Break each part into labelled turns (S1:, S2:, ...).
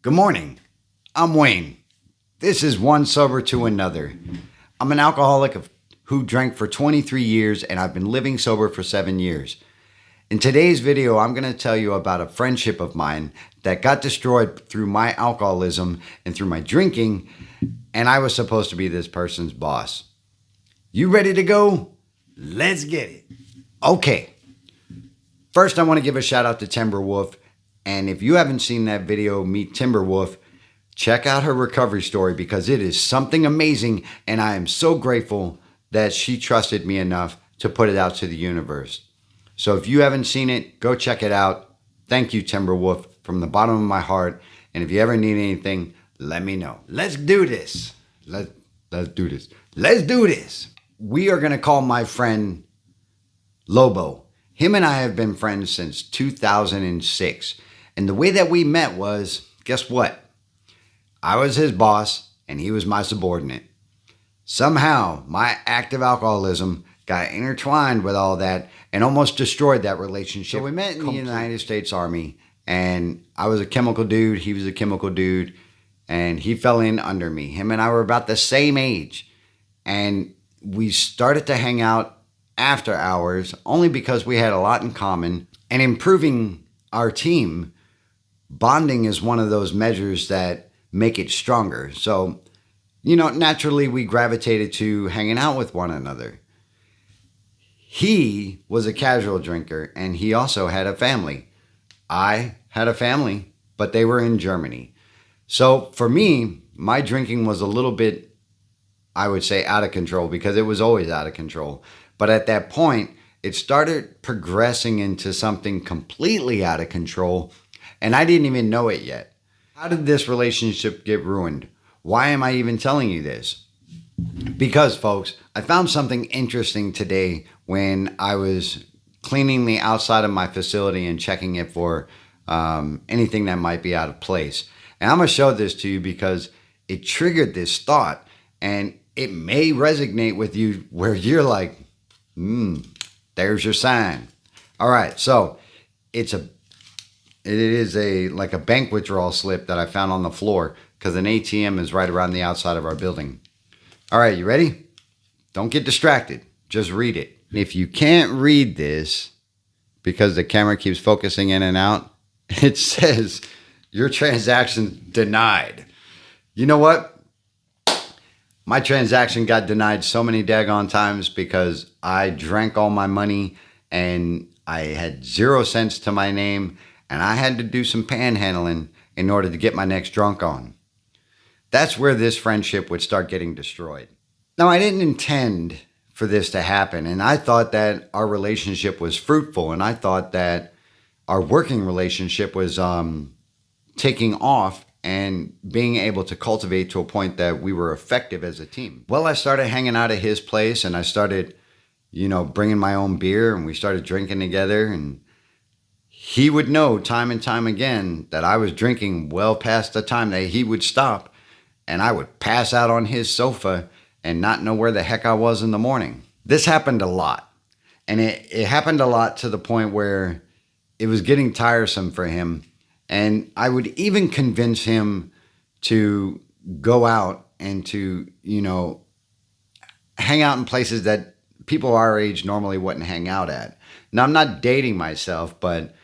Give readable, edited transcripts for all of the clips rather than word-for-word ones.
S1: Good morning. I'm Wayne. This is One Sober to Another. I'm an alcoholic who drank for 23 years and I've been living sober for 7 years. In today's video, I'm going to tell you about a friendship of mine that got destroyed through my alcoholism and through my drinking, and I was supposed to be this person's boss. You ready to go? Let's get it. Okay. First, I want to give a shout out to Timberwolf. And if you haven't seen that video, Meet Timberwolf, check out her recovery story because it is something amazing. And I am so grateful that she trusted me enough to put it out to the universe. So if you haven't seen it, go check it out. Thank you, Timberwolf, from the bottom of my heart. And if you ever need anything, let me know. Let's do this. Let's do this. Let's do this. We are going to call my friend Lobo. Him and I have been friends since 2006. And the way that we met was, guess what? I was his boss and he was my subordinate. Somehow, my active alcoholism got intertwined with all that and almost destroyed that relationship. So we met in the United States Army, and I was a chemical dude, he was a chemical dude, and he fell in under me. Him and I were about the same age, and we started to hang out after hours only because we had a lot in common. And improving our team, bonding is one of those measures that make it stronger. So, naturally we gravitated to hanging out with one another. He was a casual drinker and he also had a family. I had a family, but they were in Germany. So for me, my drinking was a little bit, I would say, out of control because it was always out of control. But at that point, it started progressing into something completely out of control, and I didn't even know it yet. How did this relationship get ruined? Why am I even telling you this? Because, folks, I found something interesting today when I was cleaning the outside of my facility and checking it for anything that might be out of place. And I'm going to show this to you because it triggered this thought, and it may resonate with you where you're like, there's your sign. All right, so it is like a bank withdrawal slip that I found on the floor because an ATM is right around the outside of our building. All right, you ready? Don't get distracted. Just read it. If you can't read this because the camera keeps focusing in and out, it says your transaction denied. You know what? My transaction got denied so many daggone times because I drank all my money and I had 0 cents to my name, and I had to do some panhandling in order to get my next drunk on. That's where this friendship would start getting destroyed. Now, I didn't intend for this to happen, and I thought that our relationship was fruitful, and I thought that our working relationship was taking off and being able to cultivate to a point that we were effective as a team. Well, I started hanging out at his place, and I started, bringing my own beer, and we started drinking together, and he would know time and time again that I was drinking well past the time that he would stop, and I would pass out on his sofa and not know where the heck I was in the morning. This happened a lot, and it happened a lot to the point where it was getting tiresome for him. And I would even convince him to go out and to, hang out in places that people our age normally wouldn't hang out at. Now, I'm not dating myself, but,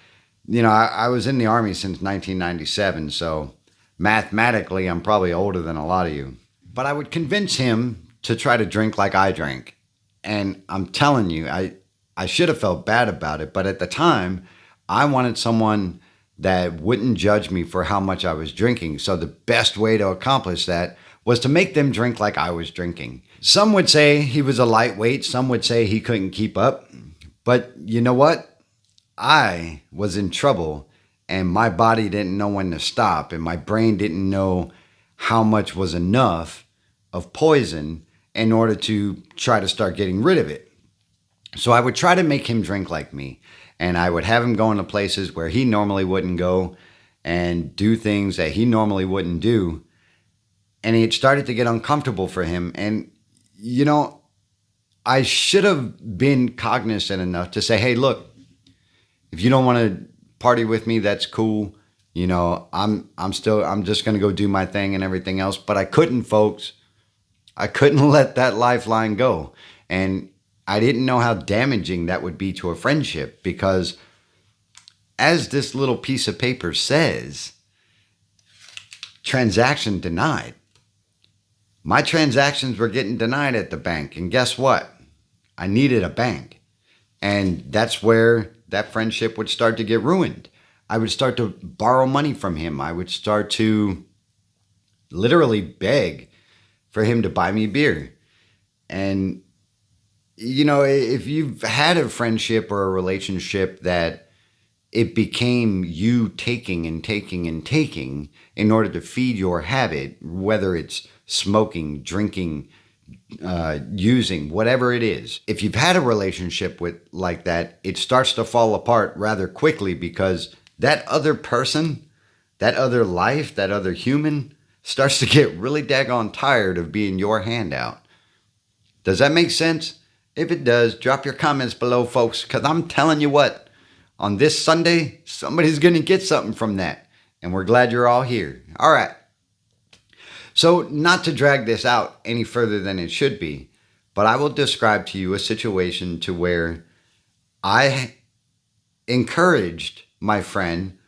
S1: I was in the Army since 1997. So mathematically, I'm probably older than a lot of you. But I would convince him to try to drink like I drank. And I'm telling you, I should have felt bad about it. But at the time, I wanted someone that wouldn't judge me for how much I was drinking. So the best way to accomplish that was to make them drink like I was drinking. Some would say he was a lightweight. Some would say he couldn't keep up. But you know what? I was in trouble, and my body didn't know when to stop, and my brain didn't know how much was enough of poison in order to try to start getting rid of it. So I would try to make him drink like me. And I would have him go into places where he normally wouldn't go and do things that he normally wouldn't do. And it started to get uncomfortable for him. And, I should have been cognizant enough to say, hey, look, if you don't want to party with me, that's cool. I'm just going to go do my thing and everything else. But I couldn't, folks. I couldn't let that lifeline go. And I didn't know how damaging that would be to a friendship, because as this little piece of paper says, transaction denied. My transactions were getting denied at the bank. And guess what? I needed a bank. And that's where that friendship would start to get ruined. I would start to borrow money from him. I would start to literally beg for him to buy me beer. And, if you've had a friendship or a relationship that it became you taking and taking and taking in order to feed your habit, whether it's smoking, drinking, using, whatever it is. If you've had a relationship with like that, it starts to fall apart rather quickly, because that other person, that other life, that other human starts to get really daggone tired of being your handout. Does that make sense? If it does, drop your comments below, folks, because I'm telling you what, on this Sunday, somebody's going to get something from that. And we're glad you're all here. All right. So, not to drag this out any further than it should be, but I will describe to you a situation to where I encouraged my friend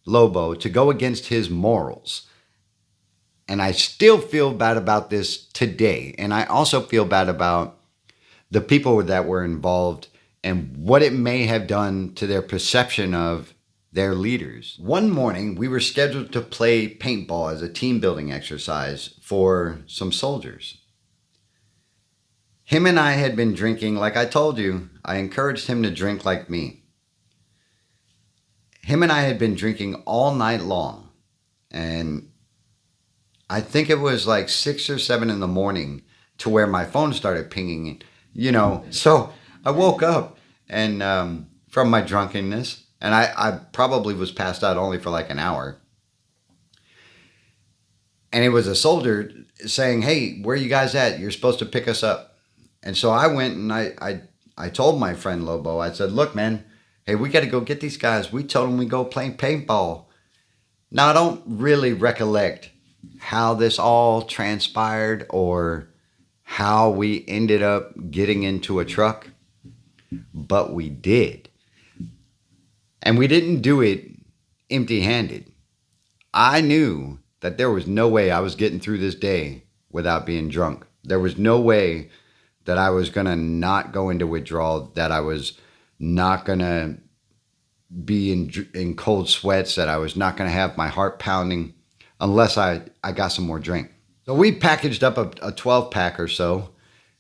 S1: Lobo to go against his morals. And I still feel bad about this today. And I also feel bad about the people that were involved and what it may have done to their perception of their leaders. One morning, we were scheduled to play paintball as a team building exercise for some soldiers. Him and I had been drinking. Like I told you, I encouraged him to drink like me. Him and I had been drinking all night long. And I think it was like 6 or 7 in the morning to where my phone started pinging, So I woke up and from my drunkenness, and I probably was passed out only for like an hour. And it was a soldier saying, "Hey, where are you guys at? You're supposed to pick us up." And so I went and I told my friend Lobo, I said, "Look, man, hey, we got to go get these guys. We told them we go play paintball." Now, I don't really recollect how this all transpired or how we ended up getting into a truck, but we did. And we didn't do it empty-handed. I knew that there was no way I was getting through this day without being drunk. There was no way that I was going to not go into withdrawal, that I was not going to be in cold sweats, that I was not going to have my heart pounding unless I got some more drink. So we packaged up a 12-pack or so,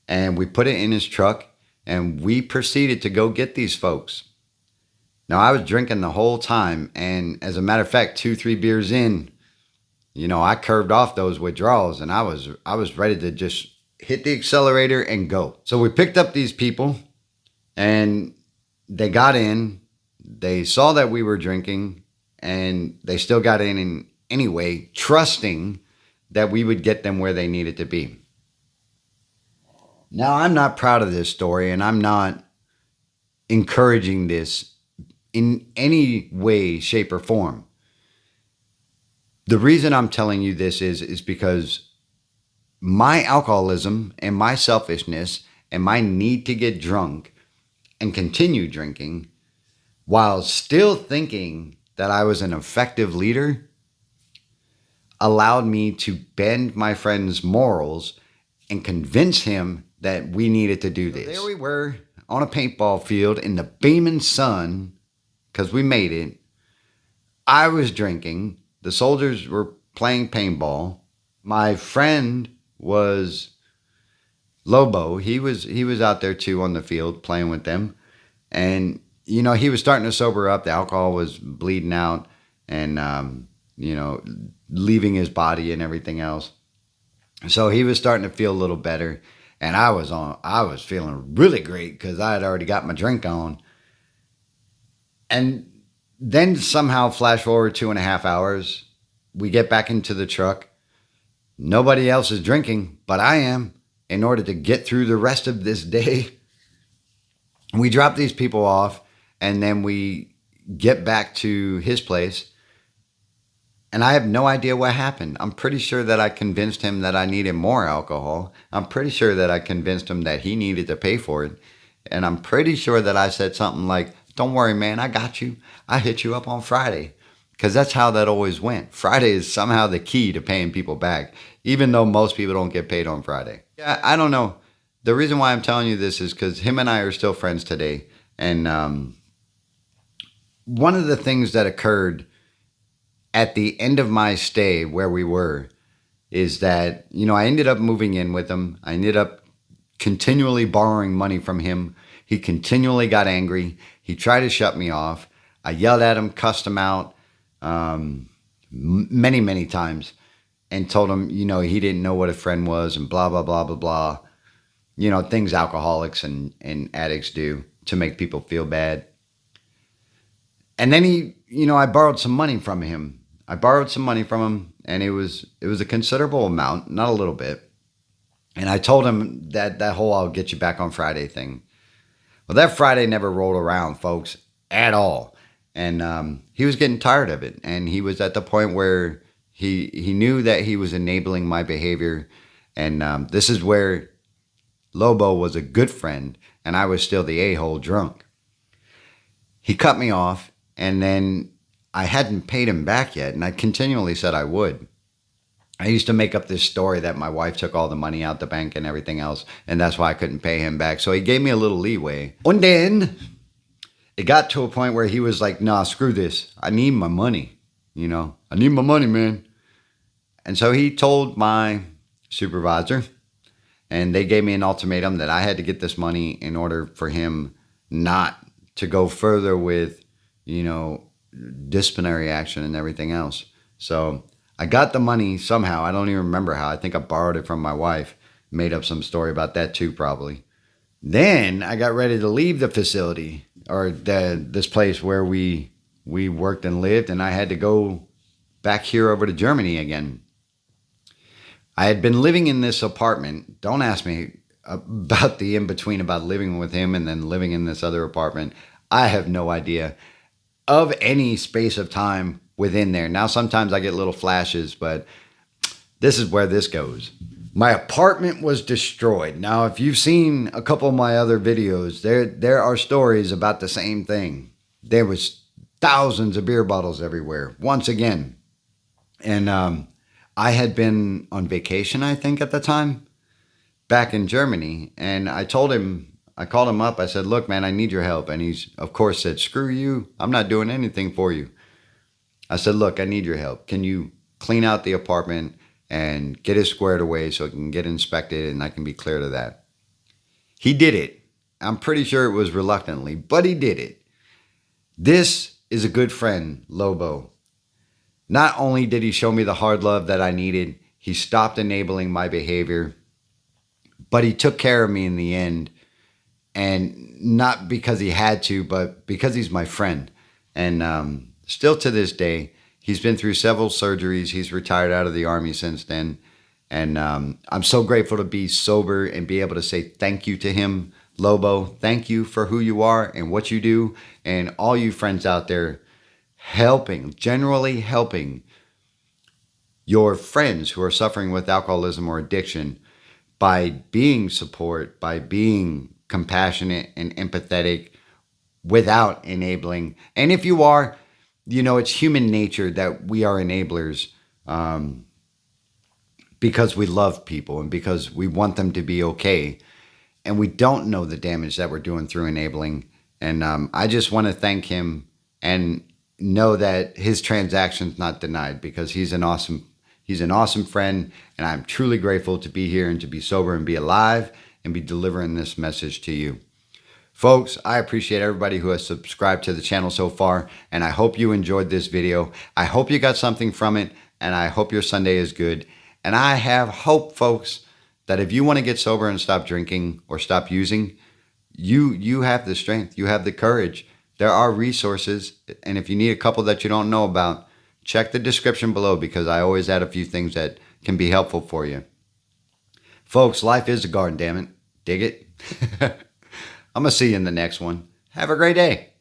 S1: and we put it in his truck, and we proceeded to go get these folks. Now, I was drinking the whole time, and as a matter of fact, 2-3 beers in, I curved off those withdrawals, and I was ready to just hit the accelerator and go. So we picked up these people, and they got in. They saw that we were drinking, and they still got in anyway, trusting that we would get them where they needed to be. Now, I'm not proud of this story, and I'm not encouraging this in any way, shape, or form. The reason I'm telling you this is because my alcoholism and my selfishness and my need to get drunk and continue drinking while still thinking that I was an effective leader allowed me to bend my friend's morals and convince him that we needed to do this. So there we were on a paintball field in the beaming sun, because we made it. I was drinking. The soldiers were playing paintball. My friend was Lobo. He was out there too on the field playing with them. And, he was starting to sober up. The alcohol was bleeding out and, leaving his body and everything else. So he was starting to feel a little better. And I was feeling really great because I had already got my drink on. And then somehow flash forward 2.5 hours, we get back into the truck. Nobody else is drinking, but I am, in order to get through the rest of this day. We drop these people off, and then we get back to his place. And I have no idea what happened. I'm pretty sure that I convinced him that I needed more alcohol. I'm pretty sure that I convinced him that he needed to pay for it. And I'm pretty sure that I said something like, don't worry, man, I got you. I hit you up on Friday. Because that's how that always went. Friday is somehow the key to paying people back, even though most people don't get paid on Friday. Yeah, I don't know. The reason why I'm telling you this is because him and I are still friends today. And one of the things that occurred at the end of my stay where we were is that, I ended up moving in with him. I ended up continually borrowing money from him. He continually got angry. He tried to shut me off. I yelled at him, cussed him out many, many times, and told him, he didn't know what a friend was and blah, blah, blah, blah, blah. Things alcoholics and addicts do to make people feel bad. And then I borrowed some money from him. And it was a considerable amount, not a little bit. And I told him that whole I'll get you back on Friday thing. Well, that Friday never rolled around, folks, at all. And he was getting tired of it. And he was at the point where he knew that he was enabling my behavior. And this is where Lobo was a good friend, and I was still the a-hole drunk. He cut me off, and then I hadn't paid him back yet, and I continually said I would. I used to make up this story that my wife took all the money out the bank and everything else, and that's why I couldn't pay him back. So he gave me a little leeway. And then it got to a point where he was like, nah, screw this. I need my money. I need my money, man. And so he told my supervisor, and they gave me an ultimatum that I had to get this money in order for him not to go further with, disciplinary action and everything else. So I got the money somehow. I don't even remember how. I think I borrowed it from my wife. Made up some story about that too, probably. Then I got ready to leave the facility or this place where we worked and lived, and I had to go back here over to Germany again. I had been living in this apartment. Don't ask me about the in-between about living with him and then living in this other apartment. I have no idea of any space of time within there. Now, sometimes I get little flashes, but this is where this goes. My apartment was destroyed. Now, if you've seen a couple of my other videos, there are stories about the same thing. There was thousands of beer bottles everywhere, once again. And I had been on vacation, I think, at the time, back in Germany. And I called him up. I said, look, man, I need your help. And he's, of course, said, screw you. I'm not doing anything for you. I said, look, I need your help. Can you clean out the apartment and get it squared away so it can get inspected and I can be clear to that? He did it. I'm pretty sure it was reluctantly, but he did it. This is a good friend, Lobo. Not only did he show me the hard love that I needed, he stopped enabling my behavior, but he took care of me in the end. And not because he had to, but because he's my friend. And still to this day, he's been through several surgeries. He's retired out of the Army since then. And I'm so grateful to be sober and be able to say thank you to him. Lobo, thank you for who you are and what you do. And all you friends out there generally helping your friends who are suffering with alcoholism or addiction by being support, by being compassionate and empathetic without enabling. And if you are, it's human nature that we are enablers because we love people and because we want them to be okay. And we don't know the damage that we're doing through enabling. And I just want to thank him and know that his transaction's not denied because he's an awesome friend. And I'm truly grateful to be here and to be sober and be alive and be delivering this message to you. Folks, I appreciate everybody who has subscribed to the channel so far, and I hope you enjoyed this video. I hope you got something from it, and I hope your Sunday is good. And I have hope, folks, that if you want to get sober and stop drinking or stop using, you have the strength, you have the courage. There are resources, and if you need a couple that you don't know about, check the description below because I always add a few things that can be helpful for you. Folks, life is a garden, damn it. Dig it? I'm going to see you in the next one. Have a great day.